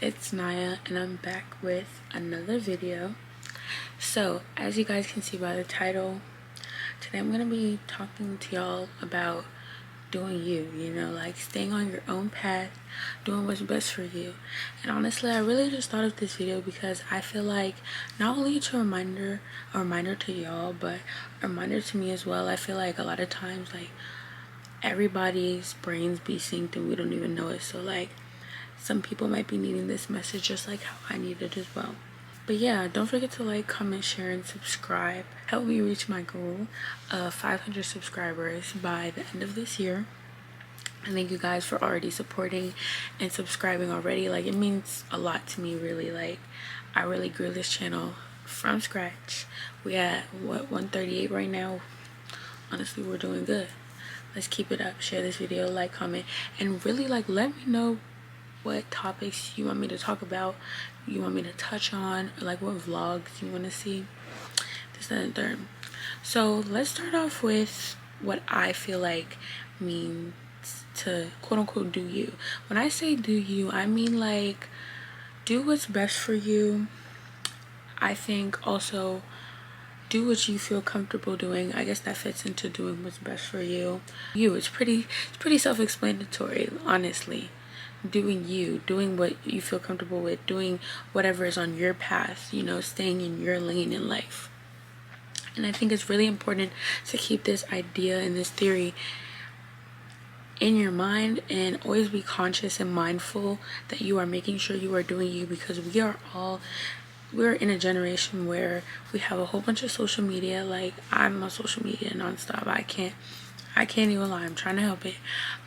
it's Naya and I'm back with another video. So as you guys can see by the title, today I'm going to be talking to y'all about doing you know, like staying on your own path, doing what's best for you. And honestly, I really just thought of this video because I feel like not only it's a reminder to y'all, but a reminder to me as well. I feel like a lot of times, like, everybody's brains be synced and we don't even know it. So like, some people might be needing this message just like how I need it as well. But yeah, don't forget to like, comment, share, and subscribe. Help me reach my goal of 500 subscribers by the end of this year. And thank you guys for already supporting and subscribing already. Like, it means a lot to me, really. Like, I really grew this channel from scratch. We at what, 138 right now. Honestly, we're doing good. Let's keep it up. Share this video, like, comment, and really like let me know what topics you want me to talk about, you want me to touch on, or like what vlogs you want to see, this, that, and third. So let's start off with what I feel like means to quote-unquote do you. When I say do you, I mean like do what's best for you. I think also do what you feel comfortable doing. I guess that fits into doing what's best for you. It's pretty self-explanatory, honestly. Doing you, doing what you feel comfortable with, doing whatever is on your path, you know, staying in your lane in life. And I think it's really important to keep this idea and this theory in your mind and always be conscious and mindful that you are making sure you are doing you, because we're in a generation where we have a whole bunch of social media. Like, I'm on social media nonstop. I can't even lie, I'm trying to help it,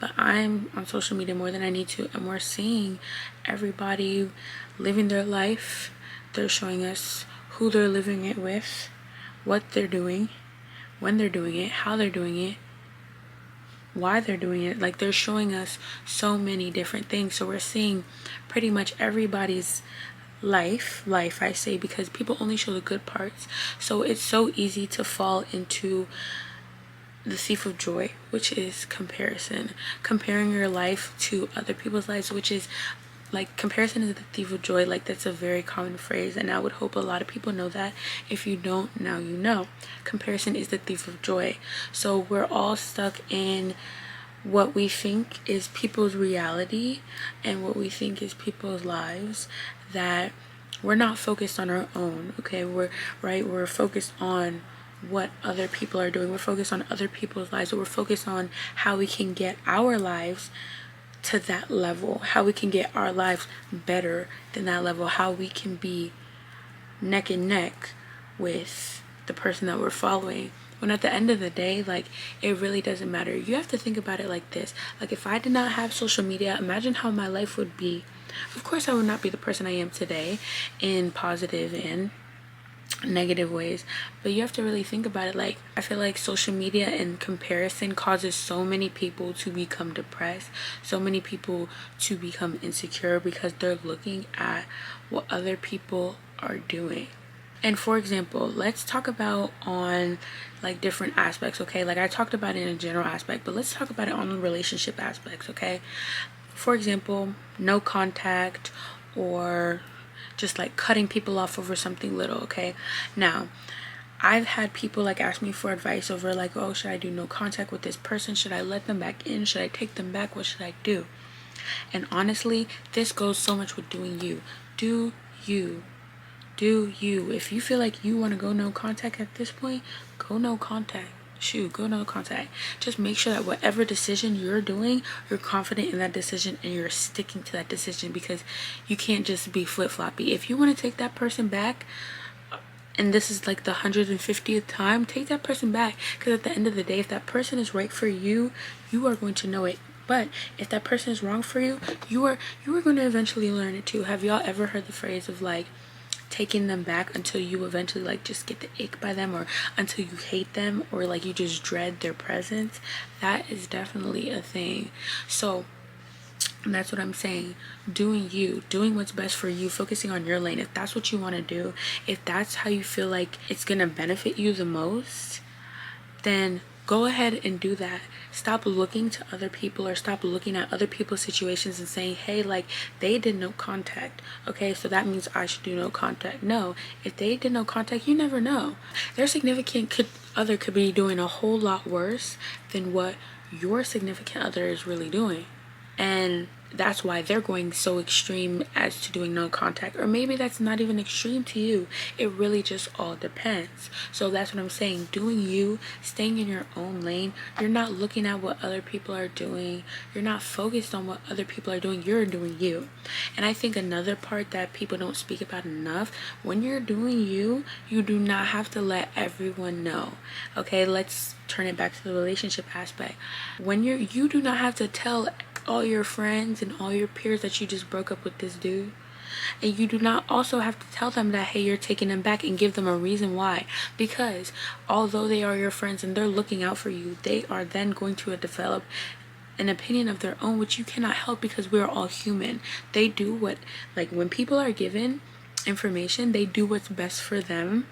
but I'm on social media more than I need to, and we're seeing everybody living their life. They're showing us who they're living it with, what they're doing, when they're doing it, how they're doing it, why they're doing it. Like, they're showing us so many different things. So we're seeing pretty much everybody's life I say, because people only show the good parts. So it's so easy to fall into the thief of joy, which is comparison, comparing your life to other people's lives, which is like, comparison is the thief of joy. Like, that's a very common phrase, and I would hope a lot of people know that. If you don't, now you know. Comparison is the thief of joy. So we're all stuck in what we think is people's reality and what we think is people's lives, that we're not focused on our own. Okay, we're focused on what other people are doing. We're focused on other people's lives. We're focused on how we can get our lives to that level, how we can get our lives better than that level, how we can be neck and neck with the person that we're following. When at the end of the day, like, it really doesn't matter. You have to think about it like this. Like, if I did not have social media, imagine how my life would be. Of course, I would not be the person I am today, in positive and negative ways, but you have to really think about it. Like, I feel like social media and comparison causes so many people to become depressed, so many people to become insecure, because they're looking at what other people are doing. And for example, let's talk about on like different aspects. Okay, like, I talked about it in a general aspect, but let's talk about it on the relationship aspects. Okay, for example, no contact, or just like cutting people off over something little. Okay, now I've had people like ask me for advice over like, oh, should I do no contact with this person? Should I let them back in? Should I take them back? What should I do? And honestly, this goes so much with doing you. Do you. If you feel like you want to go no contact at this point, go no contact. Go no contact. Just make sure that whatever decision you're doing, you're confident in that decision and you're sticking to that decision, because you can't just be flip-floppy. If you want to take that person back, and this is like the 150th time, take that person back, because at the end of the day, if that person is right for you, you are going to know it. But if that person is wrong for you, you are going to eventually learn it too. Have y'all ever heard the phrase of like taking them back until you eventually like just get the ick by them, or until you hate them, or like you just dread their presence? That is definitely a thing. So that's what I'm saying. Doing you, doing what's best for you, focusing on your lane. If that's what you want to do, if that's how you feel like it's gonna benefit you the most, then go ahead and do that. Stop looking to other people, or stop looking at other people's situations and saying, hey, like, they did no contact, okay, so that means I should do no contact. No, if they did no contact, you never know. Their significant other could be doing a whole lot worse than what your significant other is really doing. And that's why they're going so extreme as to doing no contact. Or maybe that's not even extreme to you. It really just all depends. So that's what I'm saying. Doing you, staying in your own lane. You're not looking at what other people are doing. You're not focused on what other people are doing. You're doing you. And I think another part that people don't speak about enough, when you're doing you, you do not have to let everyone know. Okay, let's turn it back to the relationship aspect. When you do not have to tell all your friends and all your peers that you just broke up with this dude. And you do not also have to tell them that, hey, you're taking them back, and give them a reason why. Because although they are your friends and they're looking out for you, they are then going to develop an opinion of their own, which you cannot help, because we're all human. They do what, like, when people are given information, they do what's best for them.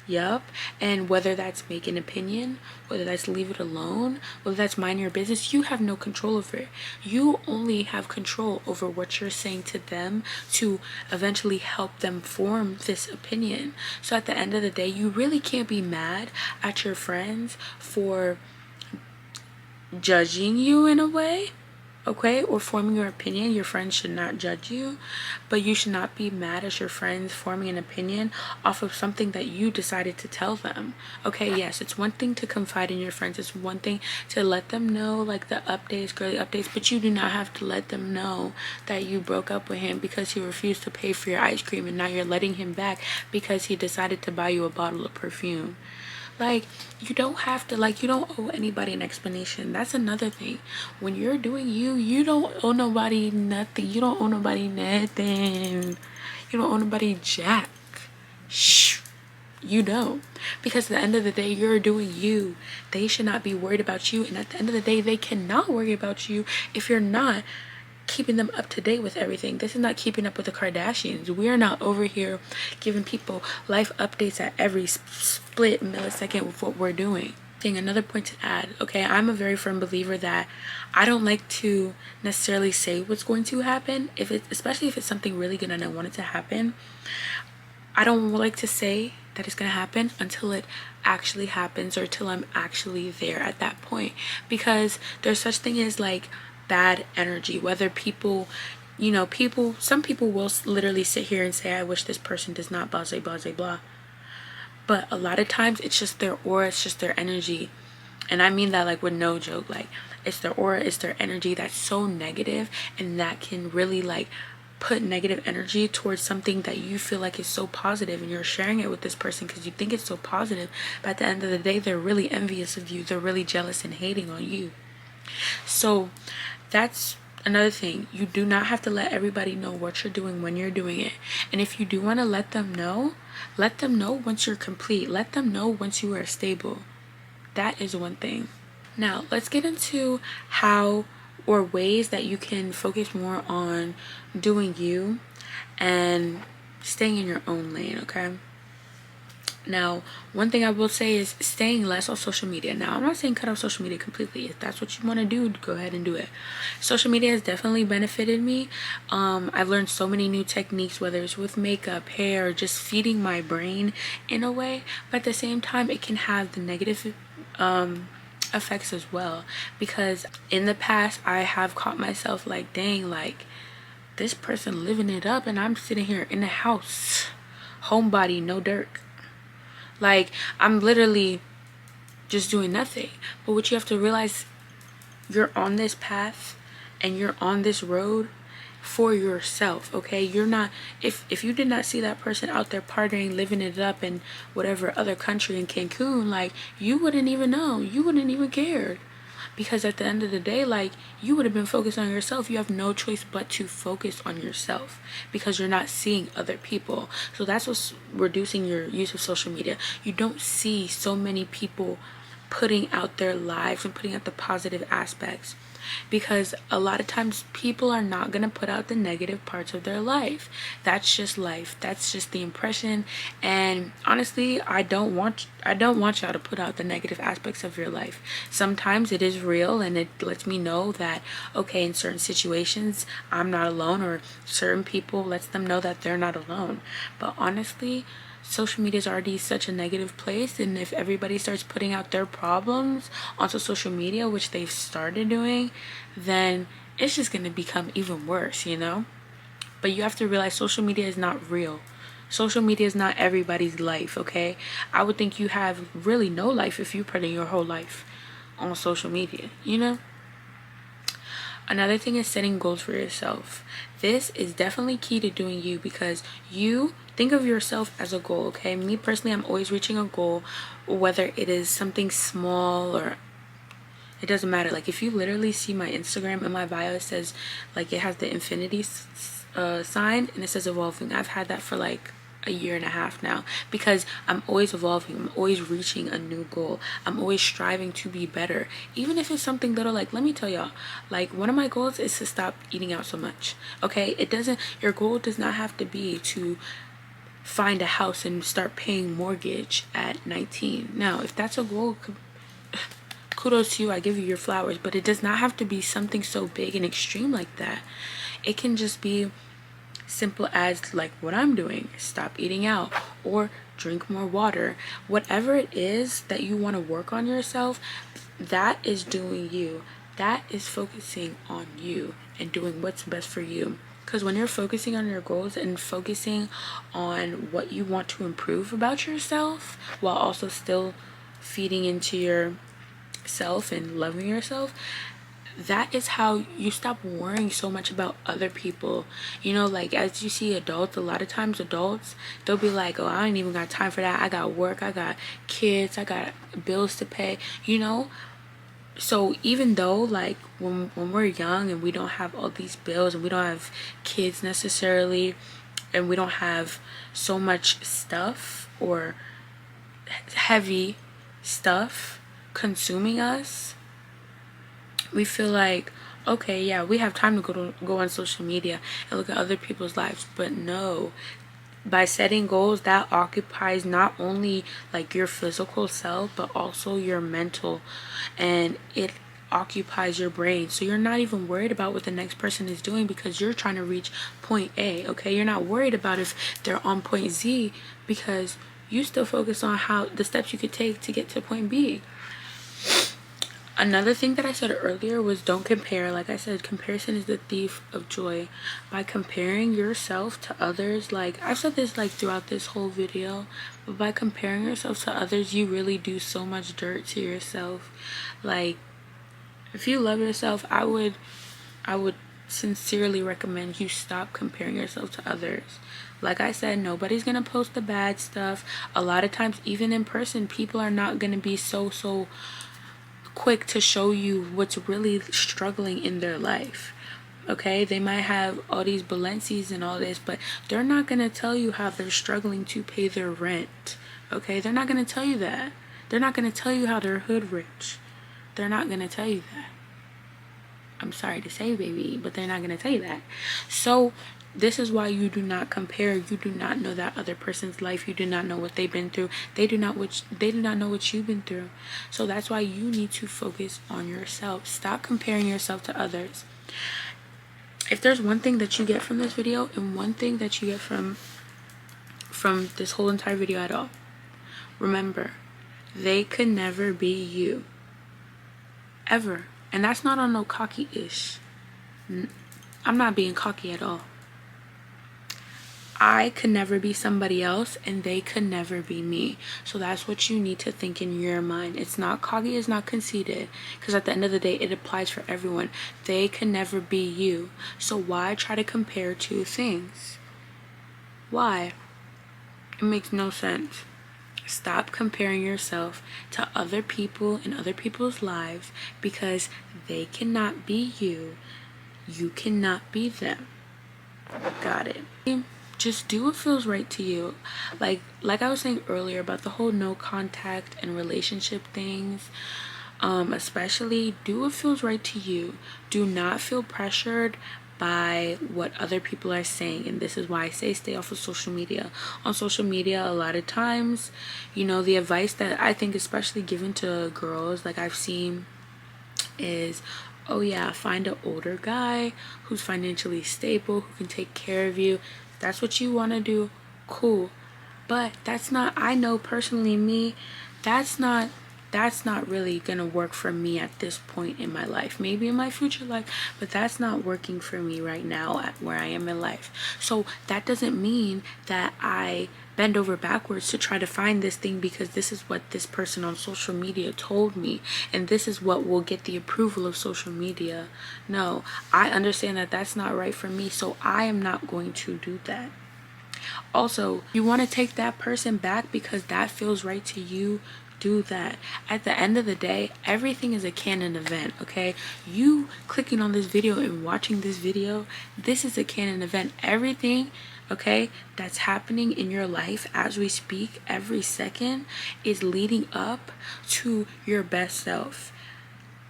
Yup. And whether that's make an opinion, whether that's leave it alone, whether that's mind your business, you have no control over it. You only have control over what you're saying to them to eventually help them form this opinion. So at the end of the day, you really can't be mad at your friends for judging you in a way, okay, or forming your opinion. Your friends should not judge you, but you should not be mad at your friends forming an opinion off of something that you decided to tell them. Okay, yes, it's one thing to confide in your friends. It's one thing to let them know, like, the updates, girly updates, but you do not have to let them know that you broke up with him because he refused to pay for your ice cream, and now you're letting him back because he decided to buy you a bottle of perfume. Like, you don't have to, like, you don't owe anybody an explanation. That's another thing. When you're doing you, you don't owe nobody nothing. You don't owe nobody nothing. You don't owe nobody jack. Shh. You don't. Because at the end of the day, you're doing you. They should not be worried about you. And at the end of the day, they cannot worry about you if you're not keeping them up to date with everything. This is not keeping up with the Kardashians. We are not over here giving people life updates at every split millisecond with what we're doing. Another point to add, okay, I'm a very firm believer that I don't like to necessarily say what's going to happen, especially if it's something really good and I want it to happen. I don't like to say that it's gonna happen until it actually happens, or till I'm actually there at that point, because there's such thing as, like, bad energy. Whether people, some people will literally sit here and say, I wish this person does not blah blah blah blah, but a lot of times it's just their aura, it's just their energy. And I mean that, like, with no joke. Like, it's their aura, it's their energy that's so negative, and that can really, like, put negative energy towards something that you feel like is so positive, and you're sharing it with this person because you think it's so positive, but at the end of the day, they're really envious of you. They're really jealous and hating on you. So that's another thing. You do not have to let everybody know what you're doing when you're doing it. And if you do want to let them know once you're complete. Let them know once you are stable. That is one thing. Now, let's get into how, or ways that you can focus more on doing you and staying in your own lane, okay? Now, one thing I will say is staying less on social media. Now, I'm not saying cut off social media completely. If that's what you want to do, go ahead and do it. Social media has definitely benefited me. I've learned so many new techniques, whether it's with makeup, hair, or just feeding my brain in a way. But at the same time, it can have the negative effects as well. Because in the past, I have caught myself like, dang, like, this person living it up, and I'm sitting here in the house, homebody, no dirt. Like, I'm literally just doing nothing. But what you have to realize, you're on this path and you're on this road for yourself, okay? You're not, if you did not see that person out there partying, living it up in whatever other country in Cancun, like, you wouldn't even know. You wouldn't even care. Because at the end of the day, like, you would have been focused on yourself. You have no choice but to focus on yourself because you're not seeing other people. So that's what's reducing your use of social media. You don't see so many people putting out their lives and putting out the positive aspects. because a lot of times people are not going to put out the negative parts of their life. That's just life. That's just the impression. And honestly, I don't want y'all to put out the negative aspects of your life. Sometimes it is real and it lets me know that, okay, in certain situations I'm not alone, or certain people lets them know that they're not alone. But honestly, social media is already such a negative place, and if everybody starts putting out their problems onto social media, which they've started doing, then it's just going to become even worse, you know? But you have to realize social media is not real. Social media is not everybody's life, okay? I would think you have really no life if you're putting your whole life on social media, you know? Another thing is setting goals for yourself. This is definitely key to doing you, because you think of yourself as a goal, okay? Me personally, I'm always reaching a goal, whether it is something small or it doesn't matter. Like, if you literally see my Instagram in my bio, it says, like, it has the infinity sign and it says evolving. I've had that for like a year and a half now, because I'm always evolving. I'm always reaching a new goal. I'm always striving to be better, even if it's something little. Like, let me tell y'all, like, one of my goals is to stop eating out so much, okay? Your goal does not have to be to find a house and start paying mortgage at 19. Now, if that's a goal, kudos to you, I give you your flowers, but it does not have to be something so big and extreme like that. It can just be simple as like what I'm doing: stop eating out or drink more water. Whatever it is that you want to work on yourself, that is doing you. That is focusing on you and doing what's best for you. Because when you're focusing on your goals and focusing on what you want to improve about yourself, while also still feeding into yourself and loving yourself, that is how you stop worrying so much about other people. You know, like, as you see adults, a lot of times adults, they'll be like, oh, I ain't even got time for that. I got work, I got kids, I got bills to pay, you know? So even though, like, when we're young and we don't have all these bills and we don't have kids necessarily, and we don't have so much stuff or heavy stuff consuming us, we feel like, okay, yeah, we have time to go on social media and look at other people's lives. But no, by setting goals, that occupies not only like your physical self, but also your mental, and it occupies your brain. So you're not even worried about what the next person is doing, because you're trying to reach point A, okay? You're not worried about if they're on point Z, because you still focus on how the steps you could take to get to point B. Another thing that I said earlier was don't compare. Like I said, comparison is the thief of joy. By comparing yourself to others, like I've said this like throughout this whole video, but by comparing yourself to others, you really do so much dirt to yourself. Like, if you love yourself, I would sincerely recommend you stop comparing yourself to others. Like I said, nobody's gonna post the bad stuff. A lot of times, even in person, people are not gonna be so quick to show you what's really struggling in their life. Okay, they might have all these Balenci's and all this, but they're not gonna tell you how they're struggling to pay their rent. Okay, they're not gonna tell you that. They're not gonna tell you how they're hood rich. They're not gonna tell you that. I'm sorry to say, baby, but they're not gonna tell you that. So this is why you do not compare. You do not know that other person's life. You do not know what they've been through. They do not know what you've been through. So that's why you need to focus on yourself. Stop comparing yourself to others. If there's one thing that you get from this video, and one thing that you get from this whole entire video at all, remember, they could never be you. Ever. And that's not on no cocky-ish. I'm not being cocky at all. I could never be somebody else, and they could never be me. So that's what you need to think in your mind. It's not cocky, it's not conceited, because at the end of the day, it applies for everyone. They can never be you. So why try to compare two things? Why? It makes no sense. Stop comparing yourself to other people and other people's lives, because they cannot be you. You cannot be them. Got it? Just do what feels right to you. Like I was saying earlier about the whole no contact and relationship things. Especially do what feels right to you. Do not feel pressured by what other people are saying. And this is why I say stay off of social media. On social media, a lot of times, you know, the advice that I think especially given to girls, like I've seen, is, oh yeah, find an older guy who's financially stable, who can take care of you. If that's what you want to do, cool. But that's not, I know personally me, that's not really gonna work for me at this point in my life. Maybe in my future life, but that's not working for me right now at where I am in life. So that doesn't mean that I bend over backwards to try to find this thing because this is what this person on social media told me and this is what will get the approval of social media. No, I understand that that's not right for me, so I am not going to do that. Also, you want to take that person back because that feels right to you, do that. At the end of the day, everything is a canon event, okay? You clicking on this video and watching this video, this is a canon event. Everything, okay, that's happening in your life as we speak every second is leading up to your best self.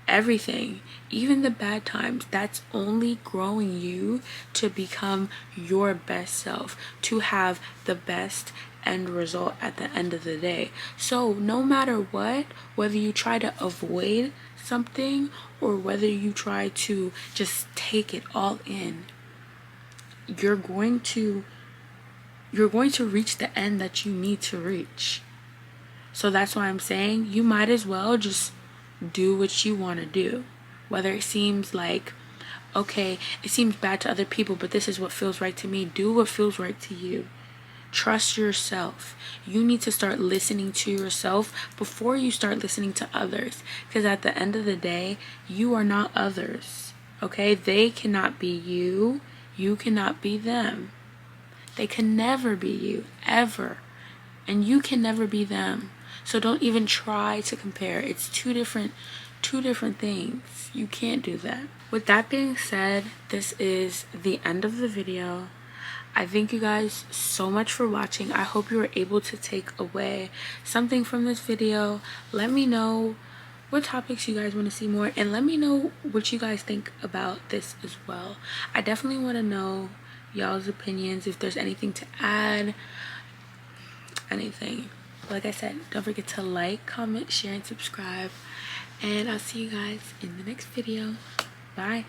Everything, even the bad times, that's only growing you to become your best self, to have the best end result at the end of the day. So no matter what, whether you try to avoid something or whether you try to just take it all in, you're going to reach the end that you need to reach. So that's why I'm saying you might as well just do what you want to do. Whether it seems like, okay, it seems bad to other people, but this is what feels right to me. Do what feels right to you. Trust yourself. You need to start listening to yourself before you start listening to others. Because at the end of the day, you are not others. Okay? They cannot be you. You cannot be them. They can never be you, ever. And you can never be them. So don't even try to compare. It's two different things. You can't do that. With that being said, this is the end of the video. I thank you guys so much for watching. I hope you were able to take away something from this video. Let me know what topics you guys want to see more, and let me know what you guys think about this as well. I definitely want to know y'all's opinions, if there's anything to add, anything. Like I said, don't forget to like, comment, share, and subscribe. And I'll see you guys in the next video. Bye.